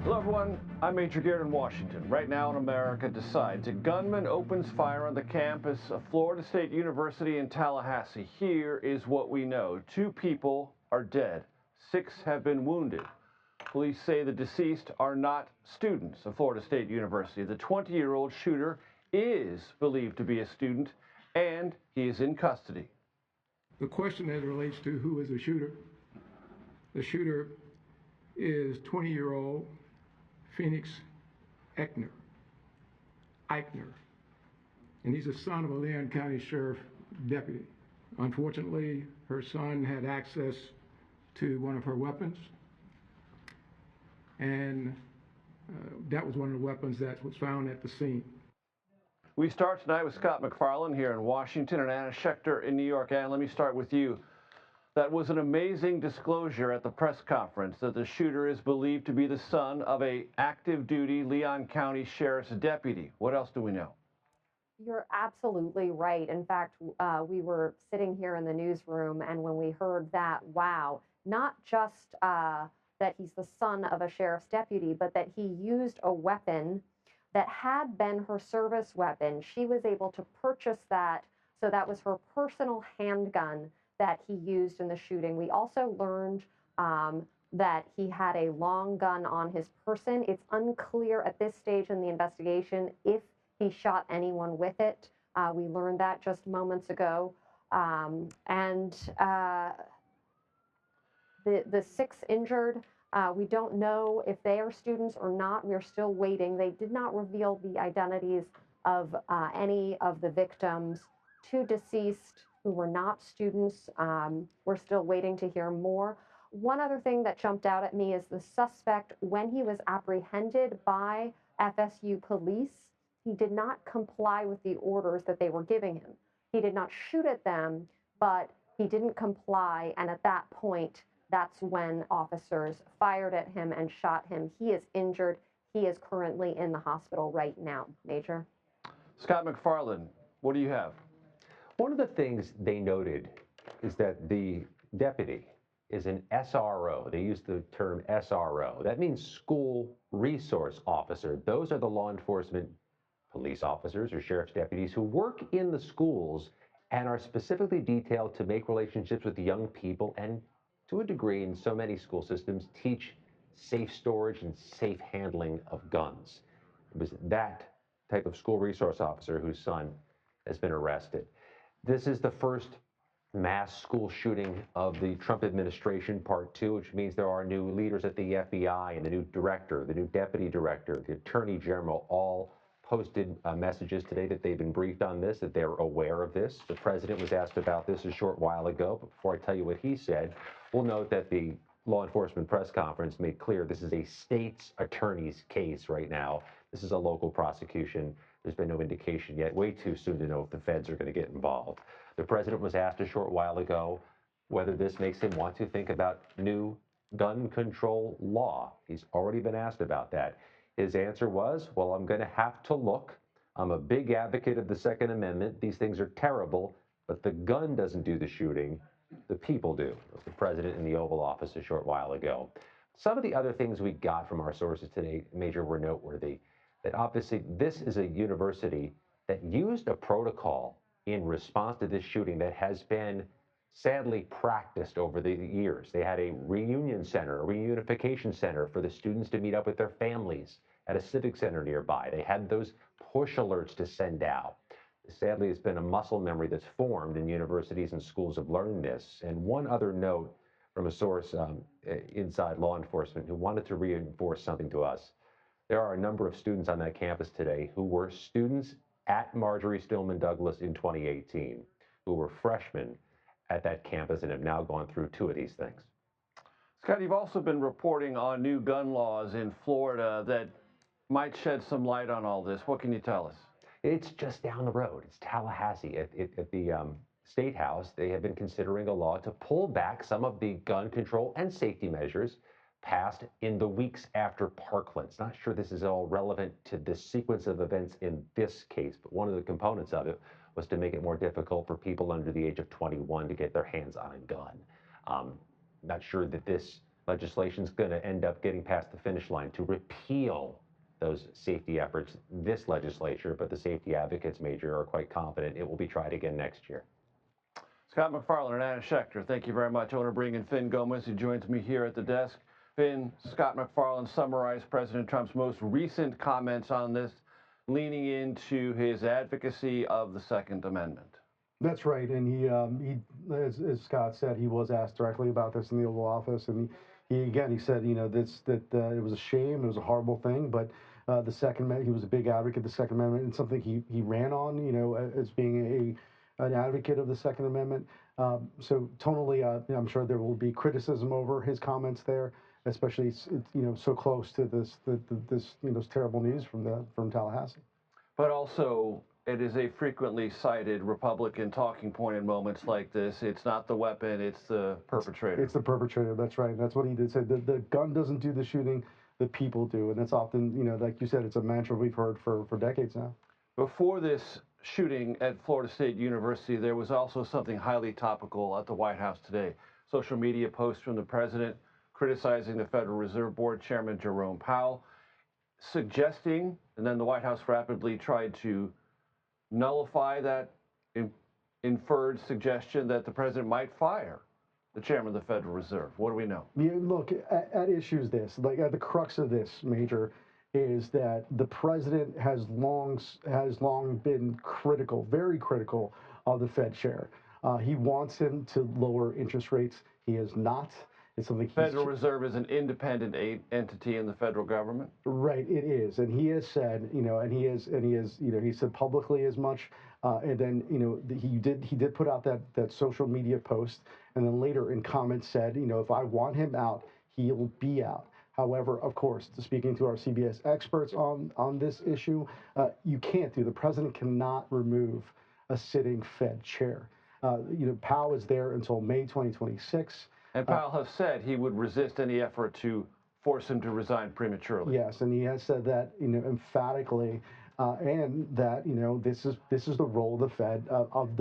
Hello everyone, I'm Major Garrett in Washington. Right now in America decides a gunman opens fire on the campus of Florida State University in Tallahassee. Here is what we know. 2 people are dead. 6 have been wounded. Police say the deceased are not students of Florida State University. The 20-year-old shooter is believed to be a student and he is in custody. The question as it relates to who is the shooter is 20-year-old Phoenix Eichner, and he's the son of a Leon County Sheriff deputy. Unfortunately, her son had access to one of her weapons, and that was one of the weapons that was found at the scene. We start tonight with Scott McFarland here in Washington and Anna Schechter in New York. Anna, let me start with you. That was an amazing disclosure at the press conference that the shooter is believed to be the son of a active duty Leon County Sheriff's deputy. What else do we know? You're absolutely right. In fact, we were sitting here in the newsroom, and when we heard that, wow, not just that he's the son of a sheriff's deputy, but that he used a weapon that had been her service weapon. She was able to purchase that, so that was her personal handgun that he used in the shooting. We also learned that he had a long gun on his person. It's unclear at this stage in the investigation if he shot anyone with it. We learned that just moments ago. The 6 injured, we don't know if they are students or not. We're still waiting. They did not reveal the identities of any of the victims. 2 deceased who were not students. We're still waiting to hear more. One other thing that jumped out at me is the suspect, when he was apprehended by FSU police, he did not comply with the orders that they were giving him. He did not shoot at them, but he didn't comply, and at that point, that's when officers fired at him and shot him. He is injured. He is currently in the hospital right now. Major? Scott McFarland, what do you have? One of the things they noted is that the deputy is an SRO. They use the term SRO. That means school resource officer. Those are the law enforcement police officers or sheriff's deputies who work in the schools and are specifically detailed to make relationships with young people and, to a degree, in so many school systems, teach safe storage and safe handling of guns. It was that type of school resource officer whose son has been arrested. This is the first mass school shooting of the Trump administration, part 2, which means there are new leaders at the FBI and the new director, the new deputy director, the attorney general, all posted messages today that they've been briefed on this, that they're aware of this. The president was asked about this a short while ago, but before I tell you what he said, we'll note that the law enforcement press conference made clear this is a state's attorney's case right now. This is a local prosecution. There's been no indication yet. Way too soon to know if the feds are going to get involved. The president was asked a short while ago whether this makes him want to think about new gun control law. He's already been asked about that. His answer was, well, I'm going to have to look. I'm a big advocate of the Second Amendment. These things are terrible, but the gun doesn't do the shooting. The people do. It was the president in the Oval Office a short while ago. Some of the other things we got from our sources today, Major, were noteworthy. That obviously this is a university that used a protocol in response to this shooting that has been sadly practiced over the years. They had a reunion center, a reunification center for the students to meet up with their families at a civic center nearby. They had those push alerts to send out. Sadly, it's been a muscle memory that's formed, and universities and schools have learned this. And one other note from a source inside law enforcement who wanted to reinforce something to us. There are a number of students on that campus today who were students at Marjorie Stillman Douglas in 2018, who were freshmen at that campus and have now gone through 2 of these things. Scott, you've also been reporting on new gun laws in Florida that might shed some light on all this. What can you tell us? It's just down the road. It's Tallahassee. At the State House, they have been considering a law to pull back some of the gun control and safety measures passed in the weeks after Parkland. It's not sure this is all relevant to this sequence of events in this case, but one of the components of it was to make it more difficult for people under the age of 21 to get their hands on a gun. Not sure that this legislation's going to end up getting past the finish line to repeal those safety efforts this legislature, but the safety advocates major are quite confident it will be tried again next year. Scott McFarland and Anna Schechter, thank you very much. I want to bring in Finn Gomez, who joins me here at the desk. Finn, Scott McFarland summarized President Trump's most recent comments on this, leaning into his advocacy of the Second Amendment. That's right, and he as Scott said, he was asked directly about this in the Oval Office, and he said, it was a shame, it was a horrible thing, but the Second Amendment, he was a big advocate of the Second Amendment, and something he ran on, as being an advocate of the Second Amendment. So tonally, I'm sure there will be criticism over his comments there, especially so close to this terrible news from Tallahassee. But also, it is a frequently cited Republican talking point in moments like this. It's not the weapon, it's the perpetrator. It's the perpetrator, that's right. That's what he did say. The gun doesn't do the shooting, the people do. And that's often, like you said, it's a mantra we've heard for decades now. Before this shooting at Florida State University, there was also something highly topical at the White House today. Social media posts from the president criticizing the Federal Reserve Board Chairman Jerome Powell, suggesting, and then the White House rapidly tried to nullify that inferred suggestion that the president might fire the chairman of the Federal Reserve. What do we know? Yeah, look, at issue is this, like at the crux of this, Major, is that the president has long been critical, very critical of the Fed chair. He wants him to lower interest rates. He has not. It's something Federal Reserve is an independent entity in the federal government. Right, it is, and he has said, he said publicly as much, and then, he did put out that social media post, and then later in comments said, if I want him out, he'll be out. However, of course, speaking to our CBS experts on this issue, you can't do. The president cannot remove a sitting Fed chair. Powell is there until May 2026. And Powell has said he would resist any effort to force him to resign prematurely. Yes, and he has said that emphatically, and that this is the role of the Fed.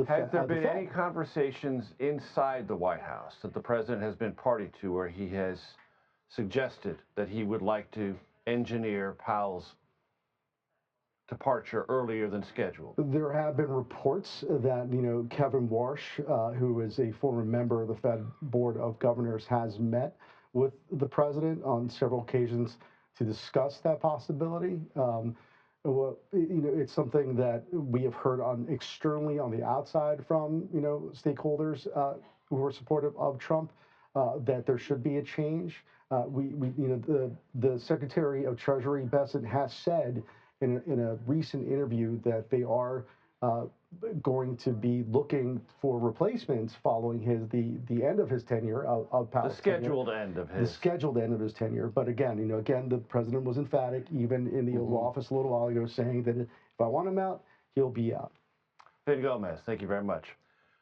Has there been any conversations inside the White House that the president has been party to, where he has suggested that he would like to engineer Powell's departure earlier than scheduled? There have been reports that, Kevin Warsh, who is a former member of the Fed Board of Governors, has met with the president on several occasions to discuss that possibility. It's something that we have heard externally on the outside from, stakeholders who are supportive of Trump, that there should be a change. The Secretary of Treasury, Bessent, has said in a recent interview that they are going to be looking for replacements following the end of his tenure of Powell's the scheduled end of his. The scheduled end of his tenure. But again, the president was emphatic, even in the Oval Office a little while ago, saying that if I want him out, he'll be out. Finn Gomez, thank you very much.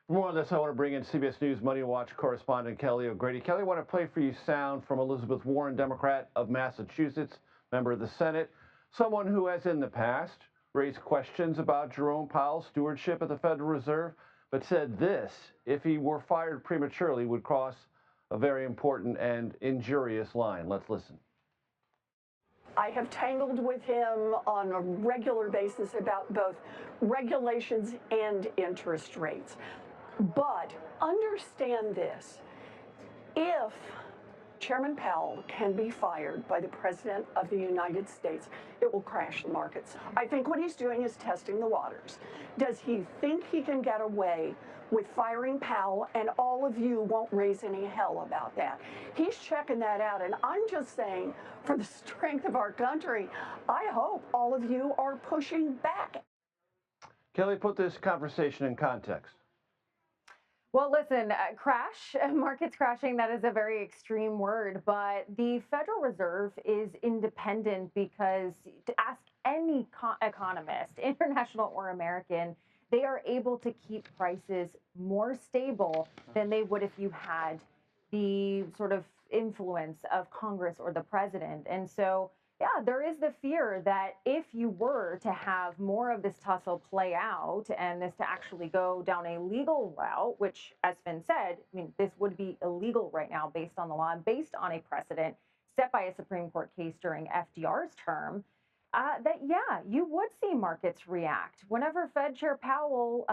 For more on this, I want to bring in CBS News Money Watch correspondent Kelly O'Grady. Kelly, I want to play for you sound from Elizabeth Warren, Democrat of Massachusetts, member of the Senate, someone who has in the past raised questions about Jerome Powell's stewardship at the Federal Reserve, but said this, if he were fired prematurely, would cross a very important and injurious line. Let's listen. I have tangled with him on a regular basis about both regulations and interest rates. But understand this, if Chairman Powell can be fired by the President of the United States, it will crash the markets. I think what he's doing is testing the waters. Does he think he can get away with firing Powell and all of you won't raise any hell about that? He's checking that out, and I'm just saying, for the strength of our country, I hope all of you are pushing back. Kelly, put this conversation in context. Well, listen, crash, markets crashing, that is a very extreme word, but the Federal Reserve is independent because, to ask any economist, international or American, they are able to keep prices more stable than they would if you had the sort of influence of Congress or the president. And so Yeah, there is the fear that if you were to have more of this tussle play out and this to actually go down a legal route, which, as Finn said, I mean, this would be illegal right now based on the law and based on a precedent set by a Supreme Court case during FDR's term, that, yeah, you would see markets react. Whenever Fed Chair Powell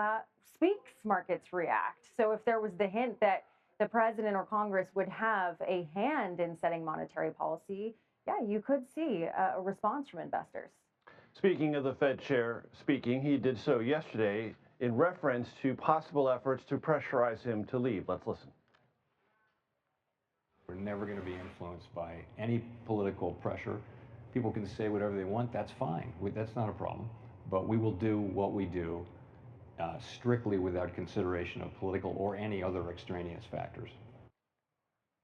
speaks, markets react. So if there was the hint that the president or Congress would have a hand in setting monetary policy, yeah, you could see a response from investors. Speaking of the Fed chair speaking, he did so yesterday in reference to possible efforts to pressurize him to leave. Let's listen. We're never going to be influenced by any political pressure. People can say whatever they want, that's fine. That's not a problem. But we will do what we do strictly without consideration of political or any other extraneous factors.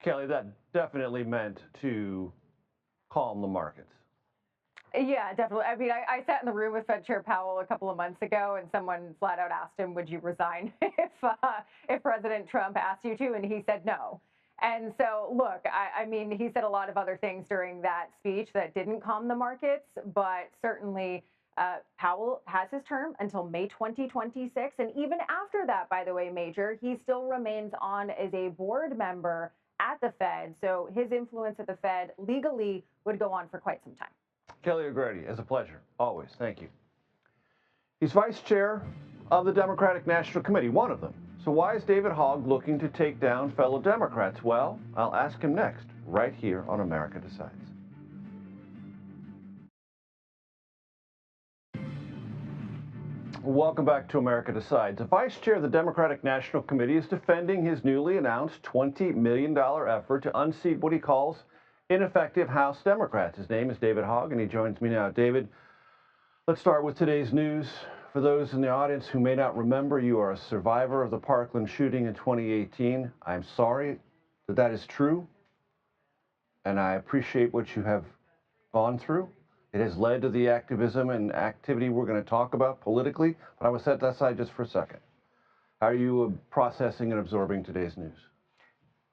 Kelly, that definitely meant to calm the markets. Yeah, definitely. I mean, I sat in the room with Fed Chair Powell a couple of months ago, and someone flat out asked him, would you resign if President Trump asked you to? And he said no. And so, look, I mean, he said a lot of other things during that speech that didn't calm the markets, but certainly Powell has his term until May 2026. And even after that, by the way, Major, he still remains on as a board member at the Fed. So his influence at the Fed legally would go on for quite some time. Kelly O'Grady, it's a pleasure. Always. Thank you. He's vice chair of the Democratic National Committee, one of them. So why is David Hogg looking to take down fellow Democrats? Well, I'll ask him next, right here on America Decides. Welcome back to America Decides. The vice chair of the Democratic National Committee is defending his newly announced $20 million effort to unseat what he calls ineffective House Democrats. His name is David Hogg, and he joins me now. David, let's start with today's news. For those in the audience who may not remember, you are a survivor of the Parkland shooting in 2018. I'm sorry that that is true, and I appreciate what you have gone through. It has led to the activism and activity we're going to talk about politically, but I will set that aside just for a second. How are you processing and absorbing today's news?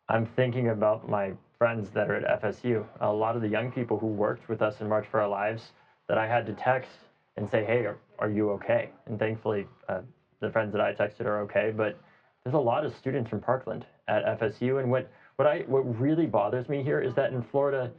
I'm thinking about my friends that are at FSU, a lot of the young people who worked with us in March for Our Lives that I had to text and say, hey, are you okay? And thankfully, the friends that I texted are okay, but there's a lot of students from Parkland at FSU, and what really bothers me here is that in Florida,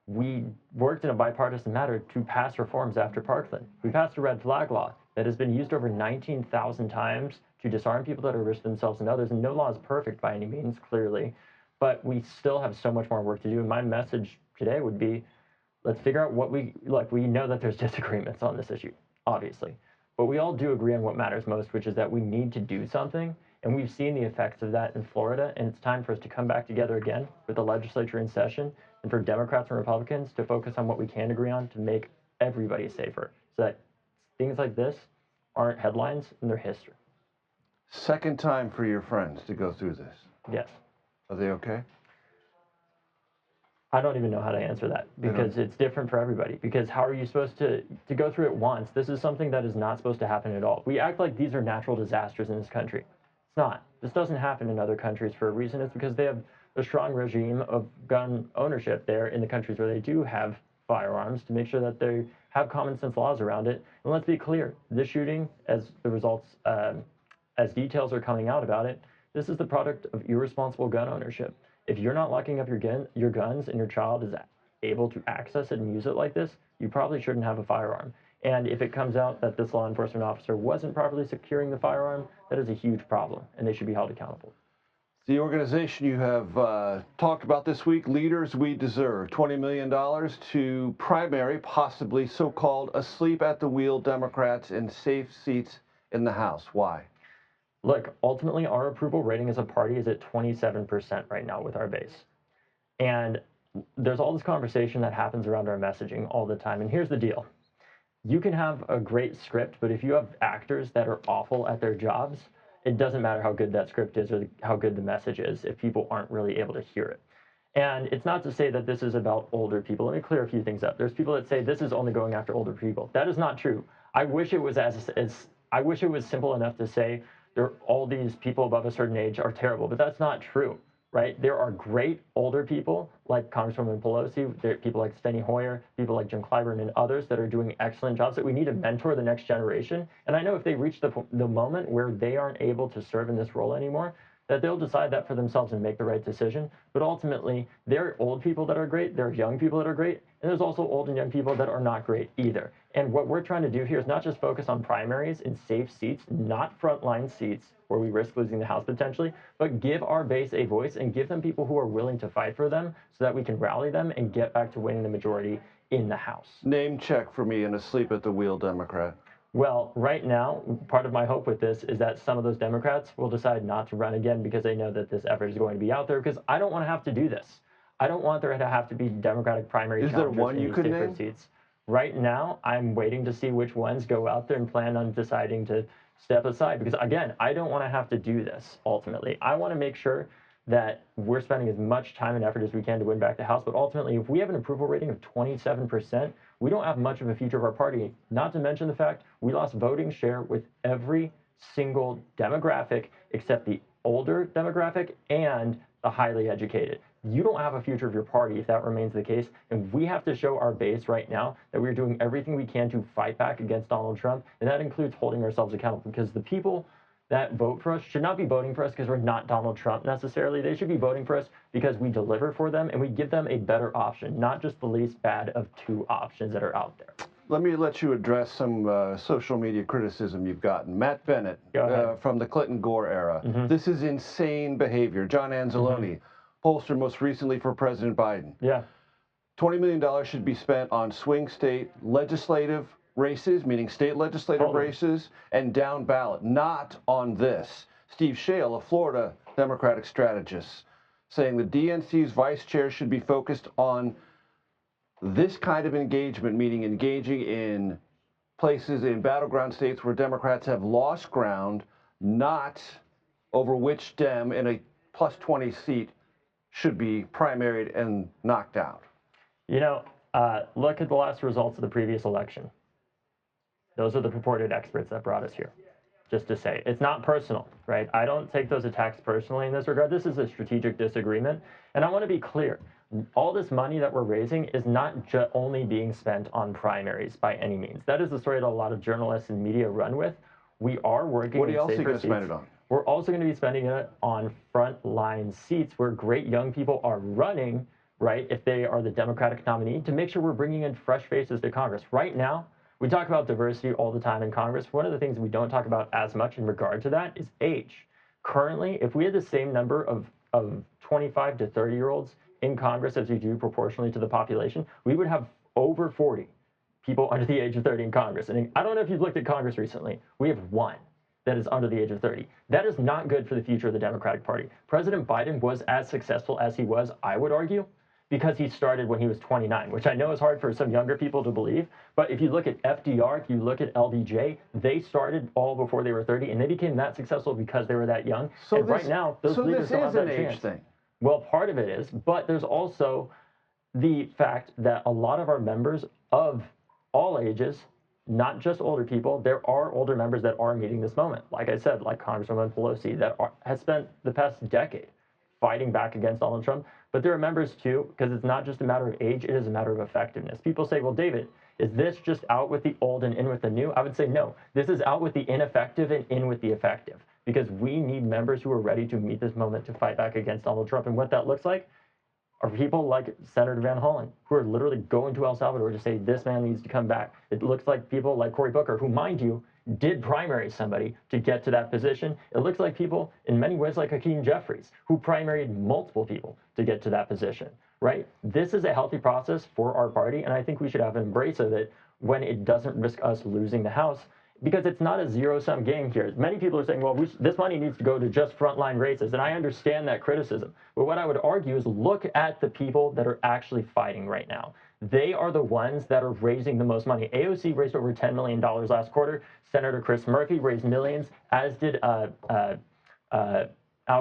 we worked in a bipartisan manner to pass reforms after Parkland. We passed a red flag law that has been used over 19,000 times to disarm people that are risk themselves and others, and no law is perfect by any means, clearly, but we still have so much more work to do. And my message today would be, let's figure out what we know that there's disagreements on this issue, obviously, but we all do agree on what matters most, which is that we need to do something. And we've seen the effects of that in Florida, and it's time for us to come back together again with the legislature in session and for Democrats and Republicans to focus on what we can agree on to make everybody safer so that things like this aren't headlines and they're history. Second time for your friends to go through this. Yes. Are they okay? I don't even know how to answer that because it's different for everybody. Because how are you supposed to go through it once? This is something that is not supposed to happen at all. We act like these are natural disasters in this country. It's not. This doesn't happen in other countries for a reason. It's because they have a strong regime of gun ownership there in the countries where they do have firearms to make sure that they have common sense laws around it. And let's be clear, this shooting, as the results, as details are coming out about it, this is the product of irresponsible gun ownership. If you're not locking up your guns and your child is able to access it and use it like this, you probably shouldn't have a firearm. And if it comes out that this law enforcement officer wasn't properly securing the firearm, that is a huge problem, and they should be held accountable. The organization you have talked about this week, Leaders We Deserve, $20 million to primary, possibly so-called asleep at the wheel Democrats in safe seats in the House. Why? Look, ultimately, our approval rating as a party is at 27% right now with our base. And there's all this conversation that happens around our messaging all the time. And here's the deal. You can have a great script, but if you have actors that are awful at their jobs, it doesn't matter how good that script is or how good the message is if people aren't really able to hear it. And it's not to say that this is about older people. Let me clear a few things up. There's people that say this is only going after older people. That is not true. I wish it was I wish it was simple enough to say all these people above a certain age are terrible, but that's not true. right? There are great older people like Congresswoman Pelosi, there are people like Steny Hoyer, people like Jim Clyburn and others that are doing excellent jobs that we need to mentor the next generation. And I know if they reach the moment where they aren't able to serve in this role anymore, that they'll decide that for themselves and make the right decision. But ultimately, there are old people that are great, there are young people that are great, and there's also old and young people that are not great either. And what we're trying to do here is not just focus on primaries and safe seats, not frontline seats where we risk losing the House potentially, but give our base a voice and give them people who are willing to fight for them so that we can rally them and get back to winning the majority in the House. Name check for me an asleep at the wheel Democrat. Well, right now, part of my hope with this is that some of those Democrats will decide not to run again because they know that this effort is going to be out there, because I don't want to have to do this. I don't want there to have to be Democratic primary Is there one you could name? Seats. Right now, I'm waiting to see which ones go out there and plan on deciding to step aside, because again, I don't want to have to do this ultimately. I want to make sure that we're spending as much time and effort as we can to win back the House. But ultimately, if we have an approval rating of 27%, we don't have much of a future of our party, not to mention the fact we lost voting share with every single demographic except the older demographic and the highly educated. You don't have a future of your party if that remains the case. And we have to show our base right now that we're doing everything we can to fight back against Donald Trump. And that includes holding ourselves accountable, because the people that vote for us should not be voting for us because we're not Donald Trump necessarily. They should be voting for us because we deliver for them and we give them a better option, not just the least bad of two options that are out there. Let me let you address some social media criticism you've gotten. Matt Bennett from the Clinton-Gore era. This is insane behavior. John Anzalone, pollster most recently for President Biden. Yeah. $20 million should be spent on swing state legislative races, meaning state legislative races, and down ballot, not on this. Steve Shale, a Florida Democratic strategist, saying the DNC's vice chair should be focused on this kind of engagement, meaning engaging in places in battleground states where Democrats have lost ground, not over which Dem in a plus 20 seat should be primaried and knocked out. You know, look at the last results of the previous election. Those are the purported experts that brought us here. Just to say, it's not personal, right? I don't take those attacks personally in this regard. This is a strategic disagreement. And I want to be clear. All this money that we're raising is not only being spent on primaries by any means. That is the story that a lot of journalists and media run with. We are working. What are you also going to spend it on? We're also going to be spending it on frontline seats where great young people are running, right, if they are the Democratic nominee, to make sure we're bringing in fresh faces to Congress. Right now, we talk about diversity all the time in Congress. One of the things we don't talk about as much in regard to that is age. Currently, if we had the same number of 25 to 30-year-olds in Congress as we do proportionally to the population, we would have over 40 people under the age of 30 in Congress. And I don't know if you've looked at Congress recently. We have one that is under the age of 30. That is not good for the future of the Democratic Party. President Biden was as successful as he was, I would argue, because he started when he was 29, which I know is hard for some younger people to believe. But if you look at FDR, if you look at LBJ, they started all before they were 30, and they became that successful because they were that young. So and right now, those leaders don't have that chance. So this is an age thing. Well, part of it is, but there's also the fact that a lot of our members of all ages, not just older people, there are older members that are meeting this moment. Like I said, like Congresswoman Pelosi, that has spent the past decade fighting back against Donald Trump. But there are members too, because it's not just a matter of age, it is a matter of effectiveness. People say, well, David, is this just out with the old and in with the new? I would say no. This is out with the ineffective and in with the effective, because we need members who are ready to meet this moment to fight back against Donald Trump. And what that looks like are people like Senator Van Hollen, who are literally going to El Salvador to say this man needs to come back. It looks like people like Cory Booker, who, mind you, did primary somebody to get to that position. It looks like people, in many ways, like Hakeem Jeffries, who primaried multiple people to get to that position, right? This is a healthy process for our party, and I think we should have an embrace of it when it doesn't risk us losing the House, because it's not a zero-sum game here. Many people are saying, well, this money needs to go to just frontline races, and I understand that criticism. But what I would argue is look at the people that are actually fighting right now. They are the ones that are raising the most money. AOC raised over $10 million last quarter. Senator Chris Murphy raised millions, as did Al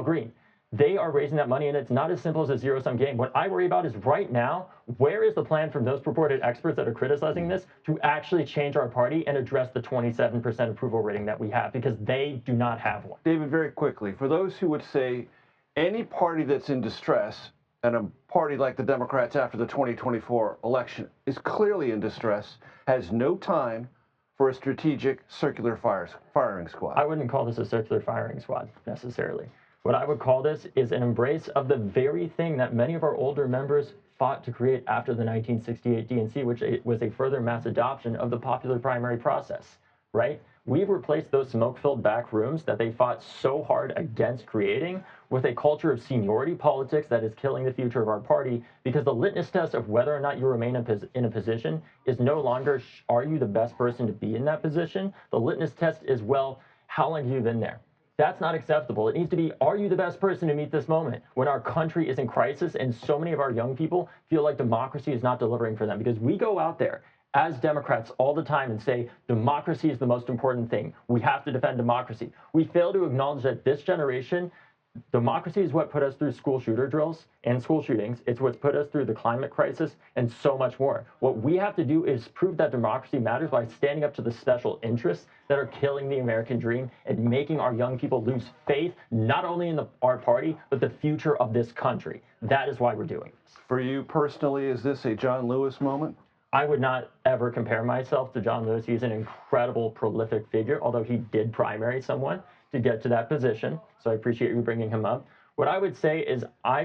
Green. They are raising that money, and it's not as simple as a zero-sum game. What I worry about is right now, where is the plan from those purported experts that are criticizing this to actually change our party and address the 27% approval rating that we have, because they do not have one. David, very quickly, for those who would say any party that's in distress, and a party like the Democrats after the 2024 election is clearly in distress, has no time for a strategic circular firing squad. I wouldn't call this a circular firing squad necessarily. What I would call this is an embrace of the very thing that many of our older members fought to create after the 1968 DNC, which was a further mass adoption of the popular primary process, right? We've replaced those smoke-filled back rooms that they fought so hard against creating with a culture of seniority politics that is killing the future of our party, because the litmus test of whether or not you remain in a position is no longer, are you the best person to be in that position? The litmus test is, well, how long have you been there? That's not acceptable. It needs to be, are you the best person to meet this moment when our country is in crisis and so many of our young people feel like democracy is not delivering for them? Because we go out there as Democrats all the time and say democracy is the most important thing. We have to defend democracy. We fail to acknowledge that this generation, democracy is what put us through school shooter drills and school shootings. It's what's put us through the climate crisis and so much more. What we have to do is prove that democracy matters by standing up to the special interests that are killing the American dream and making our young people lose faith, not only in our party, but the future of this country. That is why we're doing this. For you personally, is this a John Lewis moment? I would not ever compare myself to John Lewis. He's an incredible, prolific figure, although he did primary someone to get to that position. So I appreciate you bringing him up. What I would say is I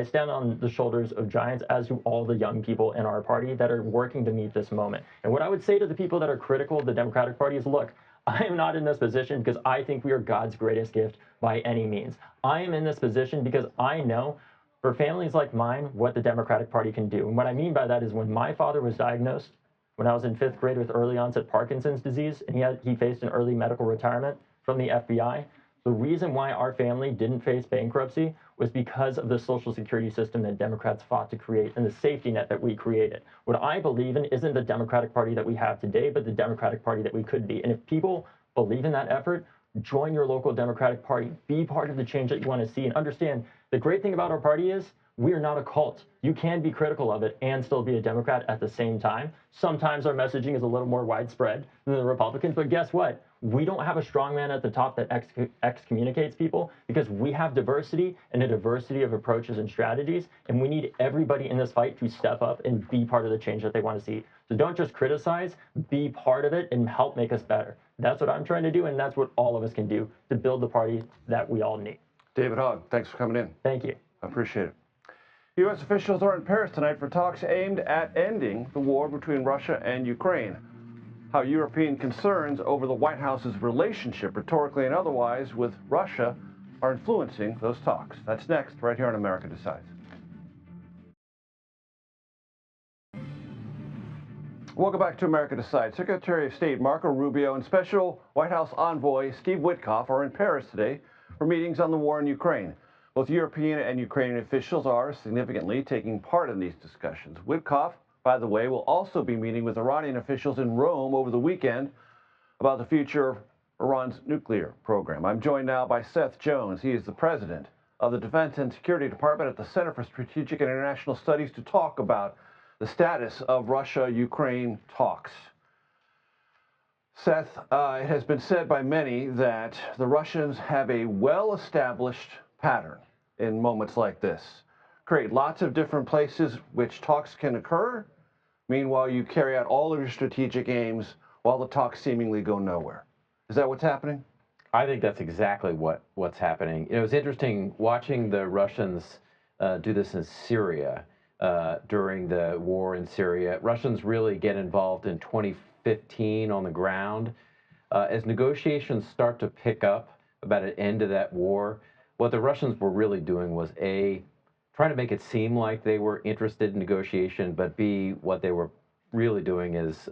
stand on the shoulders of giants, as do all the young people in our party that are working to meet this moment. And what I would say to the people that are critical of the Democratic Party is, look, I am not in this position because I think we are God's greatest gift by any means. I am in this position because I know for families like mine what the Democratic Party can do. And what I mean by that is when my father was diagnosed when I was in 5th grade with early onset Parkinson's disease, and he faced an early medical retirement from the FBI, the reason why our family didn't face bankruptcy was because of the Social Security system that Democrats fought to create and the safety net that we created. What I believe in isn't the Democratic Party that we have today, but the Democratic Party that we could be. And if people believe in that effort, join your local Democratic Party, be part of the change that you want to see, and understand the great thing about our party is we are not a cult. You can be critical of it and still be a Democrat at the same time. Sometimes our messaging is a little more widespread than the Republicans, but guess what? We don't have a strongman at the top that excommunicates people because we have diversity and a diversity of approaches and strategies, and we need everybody in this fight to step up and be part of the change that they want to see. So don't just criticize, be part of it and help make us better. That's what I'm trying to do, and that's what all of us can do to build the party that we all need. David Hogg, thanks for coming in. Thank you. I appreciate it. U.S. officials are in Paris tonight for talks aimed at ending the war between Russia and Ukraine. How European concerns over the White House's relationship, rhetorically and otherwise, with Russia are influencing those talks. That's next, right here on America Decides. Welcome back to America Decides. Secretary of State Marco Rubio and Special White House Envoy Steve Witkoff are in Paris today for meetings on the war in Ukraine. Both European and Ukrainian officials are significantly taking part in these discussions. Witkoff, by the way, will also be meeting with Iranian officials in Rome over the weekend about the future of Iran's nuclear program. I'm joined now by Seth Jones. He is the president of the Defense and Security Department at the Center for Strategic and International Studies to talk about the status of Russia-Ukraine talks. Seth, it has been said by many that the Russians have a well-established pattern in moments like this. Create lots of different places which talks can occur. Meanwhile, you carry out all of your strategic aims while the talks seemingly go nowhere. Is that what's happening? I think that's exactly what's happening. It was interesting watching the Russians do this in Syria during the war in Syria. Russians really get involved in 2015 on the ground. As negotiations start to pick up about an end to that war, what the Russians were really doing was A, trying to make it seem like they were interested in negotiation, but B, what they were really doing is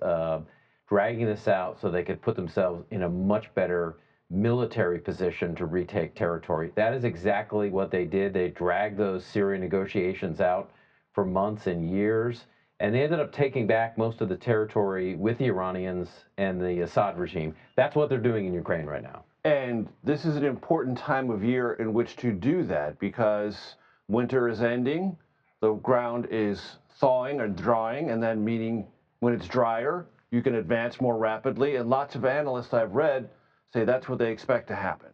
dragging this out so they could put themselves in a much better military position to retake territory. That is exactly what they did. They dragged those Syrian negotiations out for months and years, and they ended up taking back most of the territory with the Iranians and the Assad regime. That's what they're doing in Ukraine right now. And this is an important time of year in which to do that because winter is ending, the ground is thawing or drying, and then meaning when it's drier, you can advance more rapidly. And lots of analysts I've read say that's what they expect to happen.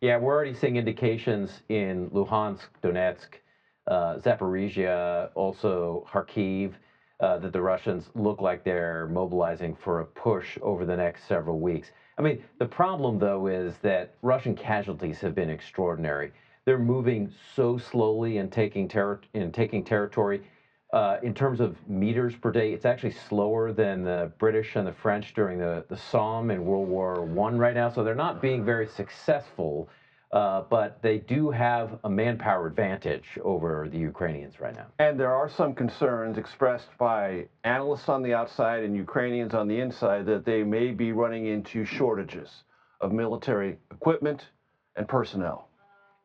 Yeah, we're already seeing indications in Luhansk, Donetsk, Zaporizhia, also Kharkiv, that the Russians look like they're mobilizing for a push over the next several weeks. I mean, the problem, though, is that Russian casualties have been extraordinary. They're moving so slowly and taking territory. In terms of meters per day, it's actually slower than the British and the French during the Somme in World War I right now. So they're not being very successful, but they do have a manpower advantage over the Ukrainians right now. And there are some concerns expressed by analysts on the outside and Ukrainians on the inside that they may be running into shortages of military equipment and personnel.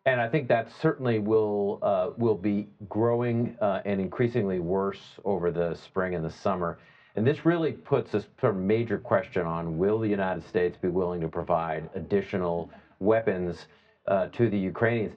And I think that certainly will be growing and increasingly worse over the spring and the summer. And this really puts a sort of major question on, will the United States be willing to provide additional weapons to the Ukrainians?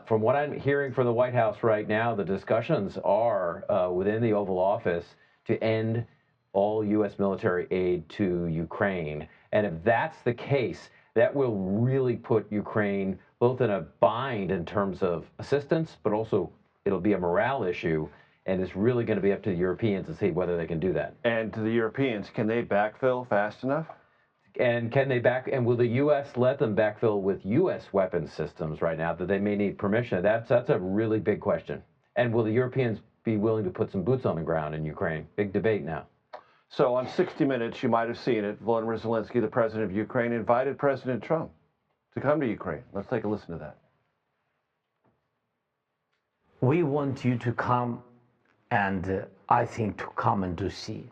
From what I'm hearing from the White House right now, the discussions are within the Oval Office to end all U.S. military aid to Ukraine. And if that's the case, that will really put Ukraine both in a bind in terms of assistance, but also it'll be a morale issue, and it's really going to be up to the Europeans to see whether they can do that. And to the Europeans, can they backfill fast enough? And can they and will the U.S. let them backfill with U.S. weapons systems right now that they may need permission? That's a really big question. And will the Europeans be willing to put some boots on the ground in Ukraine? Big debate now. So on 60 Minutes, you might have seen it, Volodymyr Zelensky, the president of Ukraine, invited President Trump to come to Ukraine. Let's take a listen to that. We want you to come, and I think to come and to see.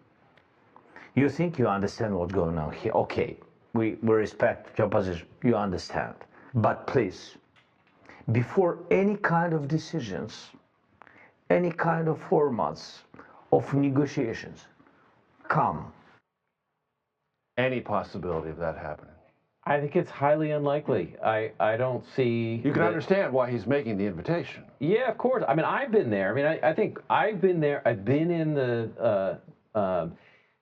You think you understand what's going on here. Okay, we respect your position. You understand. But please, before any kind of decisions, any kind of formats of negotiations, come. Any possibility of that happening? I think it's highly unlikely. I don't see... You can understand why he's making the invitation. Yeah, of course. I mean, I've been there. I mean, I think I've been there. I've been in the...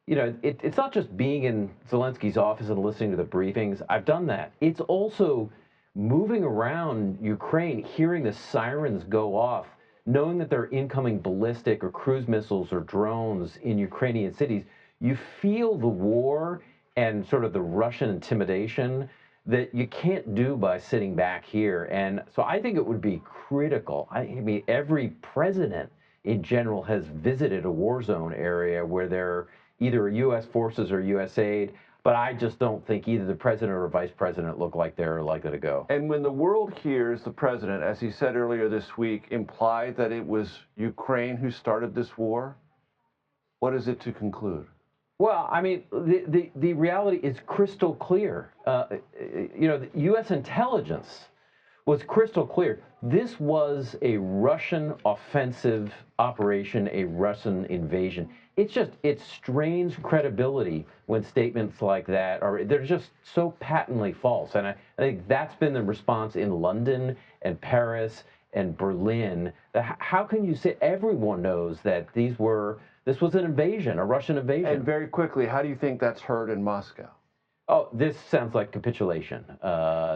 you know, it's not just being in Zelensky's office and listening to the briefings. I've done that. It's also moving around Ukraine, hearing the sirens go off, knowing that there are incoming ballistic or cruise missiles or drones in Ukrainian cities. You feel the war and sort of the Russian intimidation that you can't do by sitting back here. And so I think it would be critical. I mean, every president in general has visited a war zone area where there are either U.S. forces or U.S. aid, but I just don't think either the president or vice president look like they're likely to go. And when the world hears the president, as he said earlier this week, imply that it was Ukraine who started this war, what is it to conclude? Well, I mean, the reality is crystal clear. You know, the U.S. intelligence was crystal clear. This was a Russian offensive operation, a Russian invasion. It strains credibility when statements like that they're just so patently false. And I think that's been the response in London and Paris and Berlin. How can you say everyone knows that this was an invasion, a Russian invasion? And very quickly, how do you think that's heard in Moscow? Oh, this sounds like capitulation.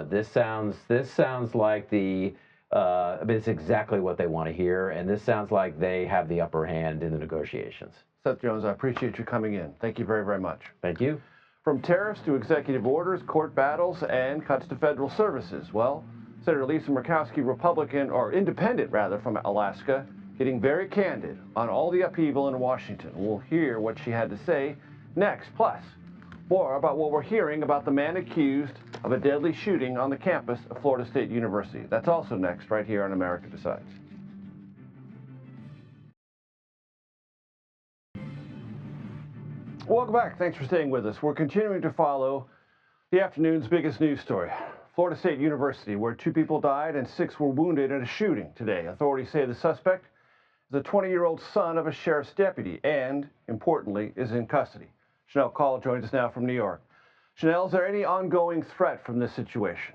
This sounds like I mean, it's exactly what they want to hear, and this sounds like they have the upper hand in the negotiations. Seth Jones, I appreciate you coming in. Thank you very, very much. Thank you. From tariffs to executive orders, court battles, and cuts to federal services. Well, Senator Lisa Murkowski, Republican, or independent rather, from Alaska, getting very candid on all the upheaval in Washington. We'll hear what she had to say next. Plus, more about what we're hearing about the man accused of a deadly shooting on the campus of Florida State University. That's also next, right here on America Decides. Welcome back. Thanks for staying with us. We're continuing to follow the afternoon's biggest news story. Florida State University, where 2 people died and 6 were wounded in a shooting today. Authorities say the suspect is a 20-year-old son of a sheriff's deputy and, importantly, is in custody. Chanel Call joins us now from New York. Chanel, is there any ongoing threat from this situation?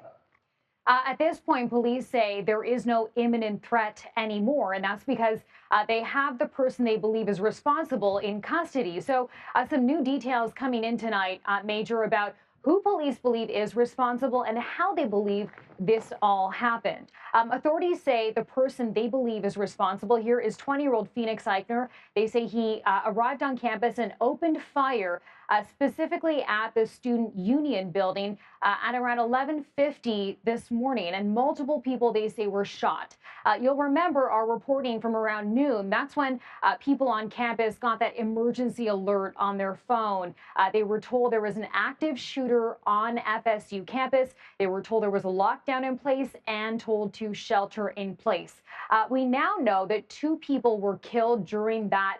At this point, police say there is no imminent threat anymore, and that's because they have the person they believe is responsible in custody. So some new details coming in tonight, Major, about who police believe is responsible and how they believe this all happened. Authorities say the person they believe is responsible here is 20-year-old Phoenix Eichner. They say he arrived on campus and opened fire specifically at the Student Union building at around 11:50 this morning, and multiple people, they say, were shot. You'll remember our reporting from around noon. That's when people on campus got that emergency alert on their phone. They were told there was an active shooter on FSU campus. They were told there was a lockdown in place and told to shelter in place. We now know that 2 people were killed during that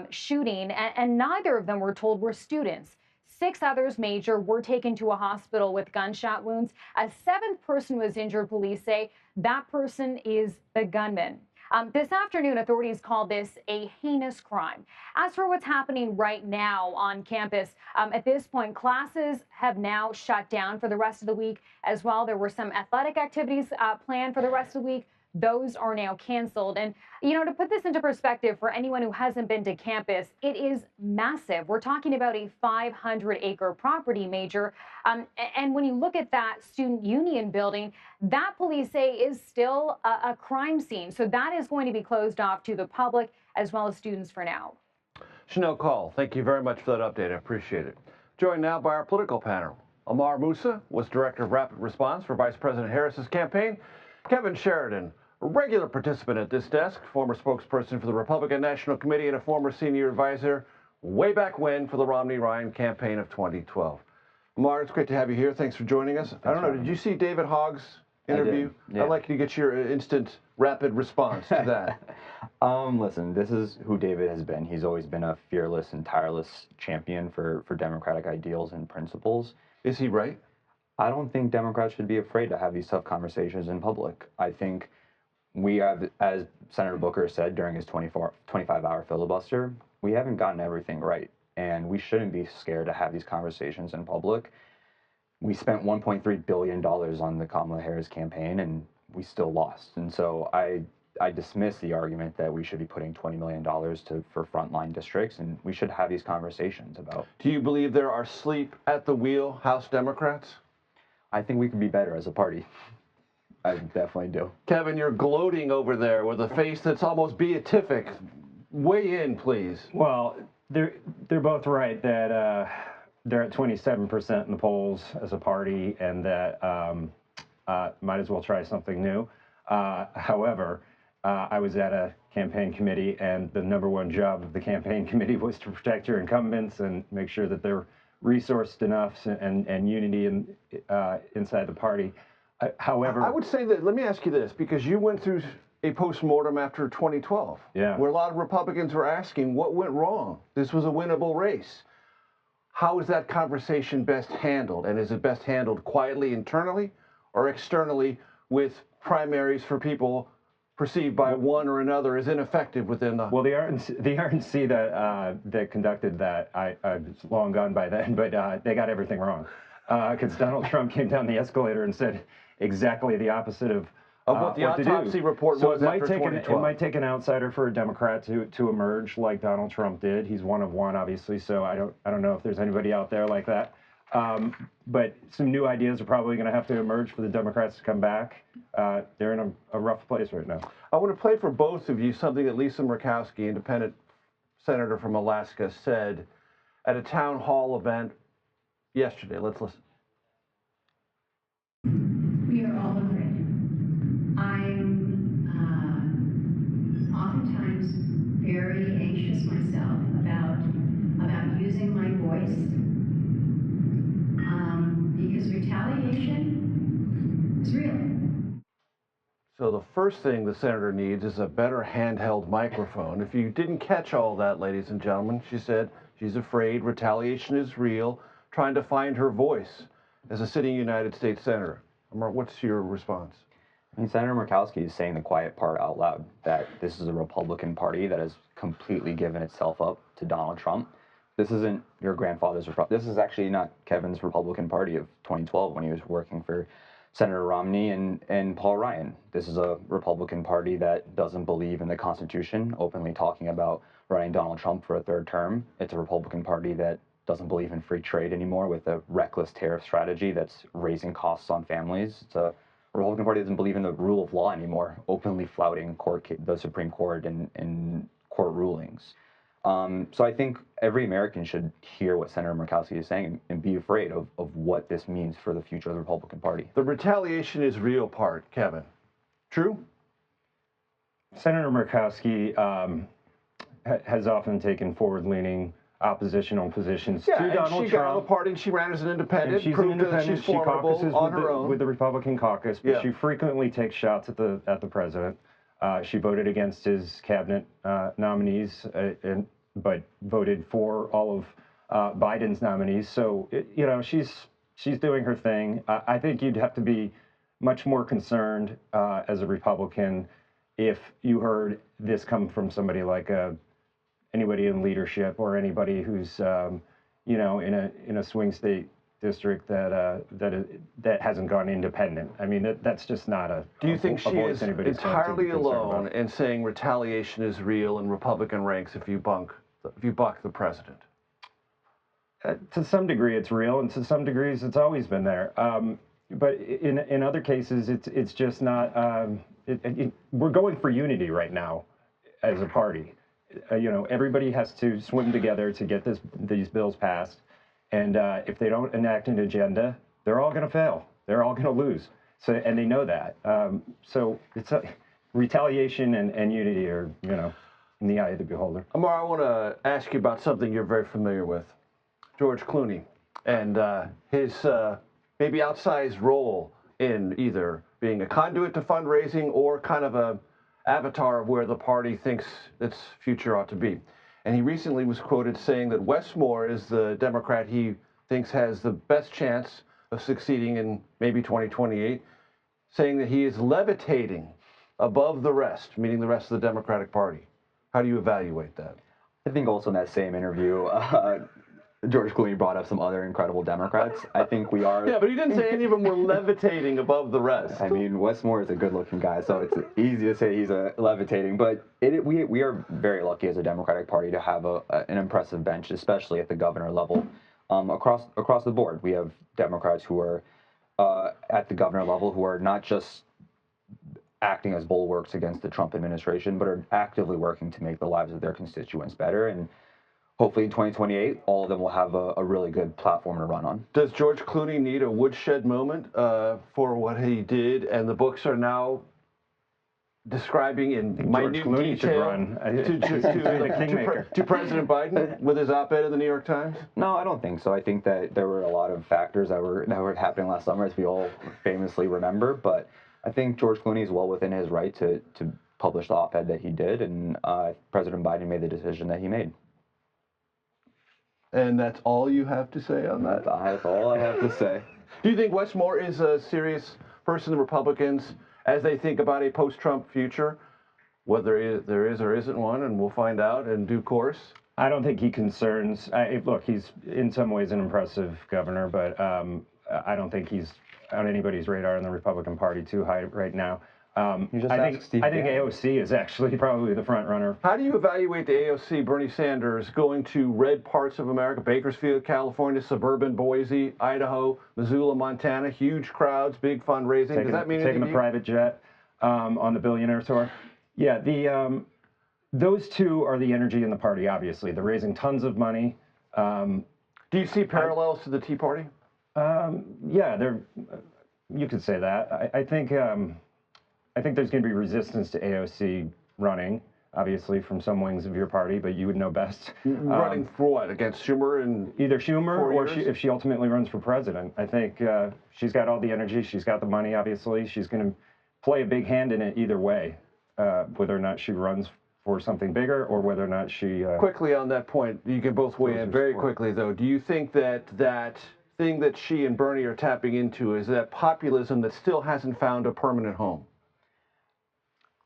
shooting, and neither of them, were told, were students. 6 others major were taken to a hospital with gunshot wounds. A 7th person was injured, police say. That person is the gunman. This afternoon, authorities called this a heinous crime. As for what's happening right now on campus, at this point, classes have now shut down for the rest of the week as well. There were some athletic activities planned for the rest of the week. Those are now canceled. And, you know, to put this into perspective for anyone who hasn't been to campus, it is massive. We're talking about a 500-acre property, Major. And when you look at that Student Union building, that police say is still a crime scene. So that is going to be closed off to the public as well as students for now. Chanel Call, thank you very much for that update. I appreciate it. Joined now by our political panel. Amar Moussa was Director of Rapid Response for Vice President Harris's campaign. Kevin Sheridan, a regular participant at this desk, former spokesperson for the Republican National Committee and a former senior advisor way back when for the Romney-Ryan campaign of 2012. Amar, it's great to have you here. Thanks for joining us. I don't know, did you see David Hogg's interview? I did, yeah. I'd like you to get your instant rapid response to that. Listen, this is who David has been. He's always been a fearless and tireless champion for democratic ideals and principles. Is he right? I don't think Democrats should be afraid to have these tough conversations in public. I think we have, as Senator Booker said during his 25-hour filibuster, we haven't gotten everything right, and we shouldn't be scared to have these conversations in public. We spent $1.3 billion on the Kamala Harris campaign, and we still lost. And so I dismiss the argument that we should be putting $20 million for frontline districts, and we should have these conversations about. Do you believe there are asleep at the wheel House Democrats? I think we could be better as a party. I definitely do. Kevin, you're gloating over there with a face that's almost beatific. Weigh in, please. Well, they're both right that they're at 27% in the polls as a party, and that might as well try something new. However, I was at a campaign committee, and the #1 job of the campaign committee was to protect your incumbents and make sure that they're resourced enough and unity inside the party. However, I would say that, let me ask you this, because you went through a postmortem after 2012, where a lot of Republicans were asking what went wrong. This was a winnable race. How is that conversation best handled? And is it best handled quietly internally or externally with primaries for people perceived by one or another as ineffective within the... Well, the RNC that conducted that, it's long gone by then, but they got everything wrong. Because Donald Trump came down the escalator and said exactly the opposite of what the autopsy report was after 2012. It might take an outsider for a Democrat to emerge like Donald Trump did. He's one of one, obviously, so I don't know if there's anybody out there like that. But some new ideas are probably going to have to emerge for the Democrats to come back. They're in a rough place right now. I want to play for both of you something that Lisa Murkowski, independent senator from Alaska, said at a town hall event yesterday. Let's listen. We are all afraid. I'm oftentimes very anxious myself about using my voice because retaliation is real. So the first thing the senator needs is a better handheld microphone. If you didn't catch all that, ladies and gentlemen, she said she's afraid retaliation is real, trying to find her voice as a sitting United States senator. Amar, what's your response? I mean, Senator Murkowski is saying the quiet part out loud, that this is a Republican Party that has completely given itself up to Donald Trump. This isn't your grandfather's Republican. This is actually not Kevin's Republican Party of 2012 when he was working for Senator Romney and Paul Ryan. This is a Republican Party that doesn't believe in the Constitution, openly talking about running Donald Trump for a third term. It's a Republican Party that doesn't believe in free trade anymore with a reckless tariff strategy that's raising costs on families. It's a Republican Party doesn't believe in the rule of law anymore, openly flouting the Supreme Court and court rulings. So I think every American should hear what Senator Murkowski is saying and be afraid of what this means for the future of the Republican Party. The retaliation is real part, Kevin. True? Senator Murkowski has often taken forward-leaning oppositional positions to Donald Trump. She got out of the party and she ran as an independent. And she's proved an independent. that she's formidable she on caucuses her own. with the Republican caucus, but she frequently takes shots at the president. She voted against his cabinet nominees, but voted for all of Biden's nominees. So she's doing her thing. I think you'd have to be much more concerned as a Republican if you heard this come from somebody like anybody in leadership or anybody who's in a swing state district that hasn't gone independent. I mean, that's just not a. Do you think she is entirely alone about. in saying retaliation is real in Republican ranks if you buck the president? To some degree, it's real, and to some degrees, it's always been there. But in other cases, it's just not. We're going for unity right now, as a party. Everybody has to swim together to get these bills passed, and if they don't enact an agenda, they're all going to fail. They're all going to lose. So, and they know that. So it's retaliation and unity are in the eye of the beholder. Amar, I want to ask you about something you're very familiar with, George Clooney, and his maybe outsized role in either being a conduit to fundraising or kind of a avatar of where the party thinks its future ought to be. And he recently was quoted saying that Westmore is the Democrat he thinks has the best chance of succeeding in maybe 2028, saying that he is levitating above the rest, meaning the rest of the Democratic Party. How do you evaluate that? I think also in that same interview, George Clooney brought up some other incredible Democrats. I think we are. Yeah, but he didn't say any of them were levitating above the rest. I mean, Westmore is a good-looking guy, so it's easy to say he's levitating. But we are very lucky as a Democratic Party to have an impressive bench, especially at the governor level. Across the board, we have Democrats who are at the governor level who are not just acting as bulwarks against the Trump administration, but are actively working to make the lives of their constituents better. And hopefully in 2028, all of them will have a really good platform to run on. Does George Clooney need a woodshed moment for what he did? And the books are now describing in minute detail to President Biden with his op-ed in the New York Times? No, I don't think so. I think that there were a lot of factors that were happening last summer, as we all famously remember. But I think George Clooney is well within his right to publish the op-ed that he did, and President Biden made the decision that he made. And that's all you have to say on that? That's all I have to say. Do you think Westmore is a serious person the Republicans, as they think about a post-Trump future, whether there is or isn't one, and we'll find out in due course? I don't think he concerns. Look, he's in some ways an impressive governor, but I don't think he's on anybody's radar in the Republican Party too high right now. I think AOC is actually probably the front runner. How do you evaluate the AOC, Bernie Sanders, going to red parts of America, Bakersfield, California, suburban Boise, Idaho, Missoula, Montana, huge crowds, big fundraising? Does that mean taking a private jet on the billionaire tour? Yeah, those two are the energy in the party, obviously. They're raising tons of money. Do you see parallels to the Tea Party? Yeah, you could say that. I think there's going to be resistance to AOC running, obviously, from some wings of your party, but you would know best. Running for what? Against Schumer? And either Schumer or if she ultimately runs for president. I think she's got all the energy. She's got the money, obviously. She's going to play a big hand in it either way, whether or not she runs for something bigger or whether or not she... Quickly on that point, you can both weigh in very quickly, though. Do you think that thing that she and Bernie are tapping into is that populism that still hasn't found a permanent home?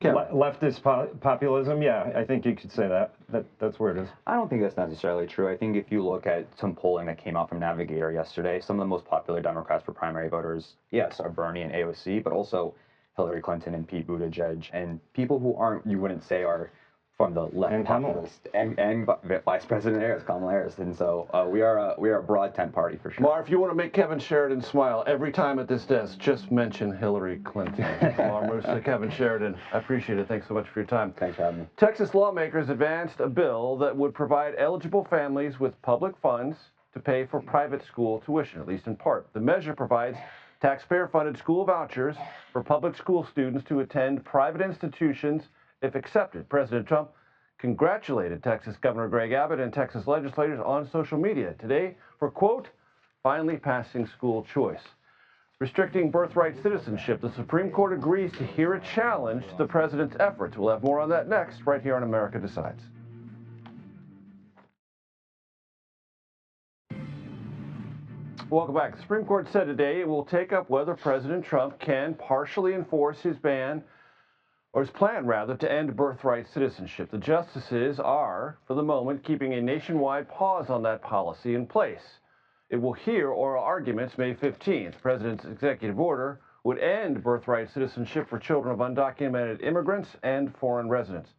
Leftist populism, yeah, I think you could say that. That's where it is. I don't think that's necessarily true. I think if you look at some polling that came out from Navigator yesterday, some of the most popular Democrats for primary voters, yes, are Bernie and AOC, but also Hillary Clinton and Pete Buttigieg, and people who you wouldn't say are from the left And Kamala. populist and Vice President Harris, Kamala Harris, and so we are a broad tent party for sure. Mar, if you want to make Kevin Sheridan smile every time at this desk, just mention Hillary Clinton. Mar Musa, Kevin Sheridan, I appreciate it. Thanks so much for your time. Thanks for having me. Texas lawmakers advanced a bill that would provide eligible families with public funds to pay for private school tuition, at least in part. The measure provides taxpayer-funded school vouchers for public school students to attend private institutions if accepted. President Trump congratulated Texas Governor Greg Abbott and Texas legislators on social media today for, quote, finally passing school choice. Restricting birthright citizenship, the Supreme Court agrees to hear a challenge to the president's efforts. We'll have more on that next, right here on America Decides. Welcome back. The Supreme Court said today it will take up whether President Trump can partially enforce his ban, or his plan, rather, to end birthright citizenship. The justices are, for the moment, keeping a nationwide pause on that policy in place. It will hear oral arguments May 15th. The president's executive order would end birthright citizenship for children of undocumented immigrants and foreign residents.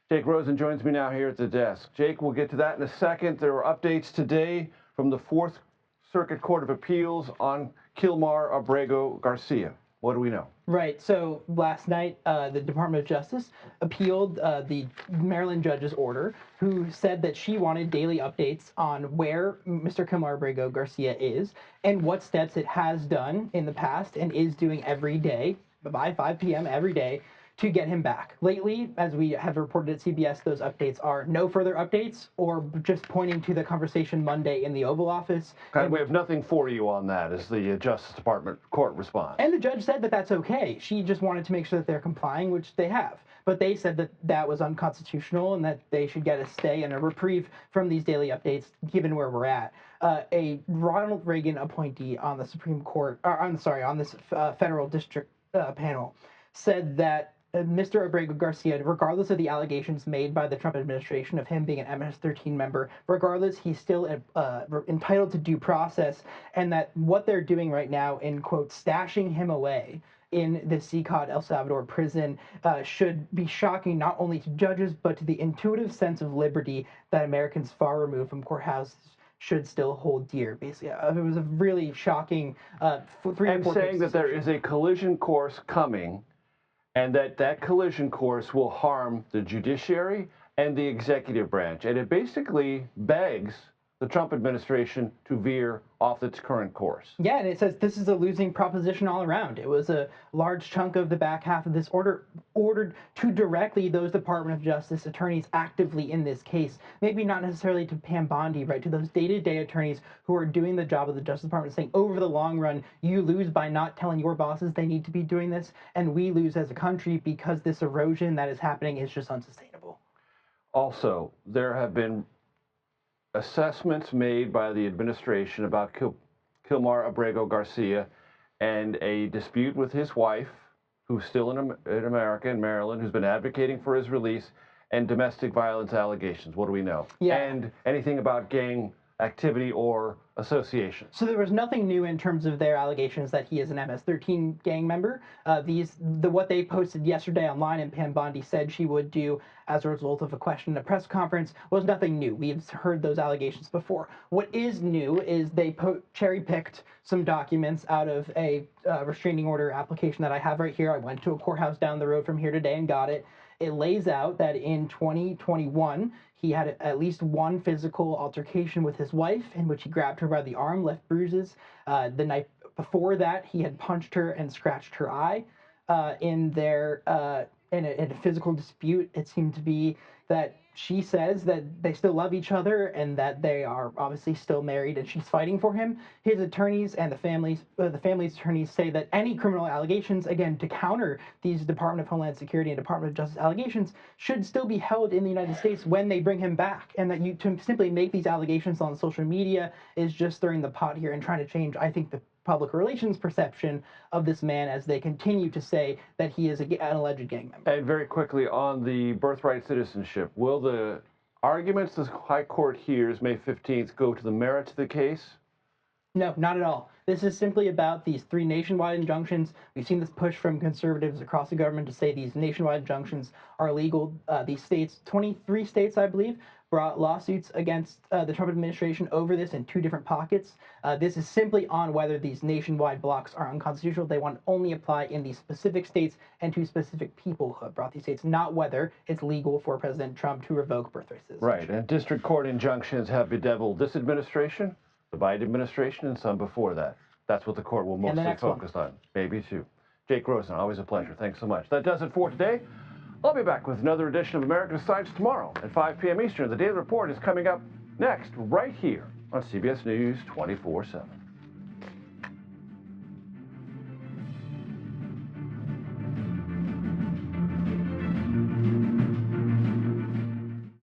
Jake Rosen joins me now here at the desk. Jake, we'll get to that in a second. There were updates today from the Fourth Circuit Court of Appeals on Kilmar Abrego Garcia. What do we know? Right. So last night, the Department of Justice appealed the Maryland judge's order, who said that she wanted daily updates on where Mr. Kilmar Abrego Garcia is and what steps it has done in the past and is doing every day by 5 p.m. every day to get him back. Lately, as we have reported at CBS, those updates are no further updates or just pointing to the conversation Monday in the Oval Office. And we have nothing for you on that as the Justice Department court response. And the judge said that that's okay. She just wanted to make sure that they're complying, which they have. But they said that that was unconstitutional and that they should get a stay and a reprieve from these daily updates, given where we're at. A Ronald Reagan appointee on the Supreme Court, on this federal district panel, said that Mr. Abrego Garcia, regardless of the allegations made by the Trump administration of him being an MS-13 member, regardless, he's still entitled to due process, and that what they're doing right now in, quote, stashing him away in the CICOT El Salvador prison should be shocking not only to judges, but to the intuitive sense of liberty that Americans far removed from courthouses should still hold dear. Basically, it was a really shocking 3 or 4 And saying that there is a collision course coming, and that collision course will harm the judiciary and the executive branch. And it basically begs the Trump administration to veer off its current course. Yeah, and it says this is a losing proposition all around. It was a large chunk of the back half of this order ordered to directly those Department of Justice attorneys actively in this case. Maybe not necessarily to Pam Bondi, right, to those day-to-day attorneys who are doing the job of the Justice Department, saying over the long run, you lose by not telling your bosses they need to be doing this, and we lose as a country because this erosion that is happening is just unsustainable. Also, there have been assessments made by the administration about Kilmar Abrego Garcia and a dispute with his wife, who's still in America, in Maryland, who's been advocating for his release, and domestic violence allegations. What do we know? Yeah. And anything about gang activity or association. So there was nothing new in terms of their allegations that he is an MS-13 gang member. What they posted yesterday online, and Pam Bondi said she would do as a result of a question at a press conference, was nothing new. We have heard those allegations before. What is new is they cherry-picked some documents out of a restraining order application that I have right here. I went to a courthouse down the road from here today and got it. It lays out that in 2021, he had at least one physical altercation with his wife in which he grabbed her by the arm, left bruises. The night before that, he had punched her and scratched her eye. In a physical dispute, it seemed to be that she says that they still love each other and that they are obviously still married, and she's fighting for him. His attorneys and the family's attorneys say that any criminal allegations, again, to counter these Department of Homeland Security and Department of Justice allegations, should still be held in the United States when they bring him back, and that to simply make these allegations on social media is just stirring the pot here and trying to change, I think, the public relations perception of this man as they continue to say that he is an alleged gang member. And very quickly on the birthright citizenship, will the arguments the High Court hears May 15th go to the merits of the case? No, not at all. This is simply about these 3 nationwide injunctions. We've seen this push from conservatives across the government to say these nationwide injunctions are illegal. These states, 23 states, I believe, brought lawsuits against the Trump administration over this in 2 different pockets. This is simply on whether these nationwide blocks are unconstitutional. They want to only apply in these specific states and to specific people who have brought these states, not whether it's legal for President Trump to revoke birthright citizenship. Right, and district court injunctions have bedeviled this administration, the Biden administration, and some before that. That's what the court will mostly focus on. Maybe 2. Jake Rosen, always a pleasure. Thanks so much. That does it for today. I'll be back with another edition of America Decides tomorrow at 5 p.m. Eastern. The Daily Report is coming up next, right here on CBS News 24/7.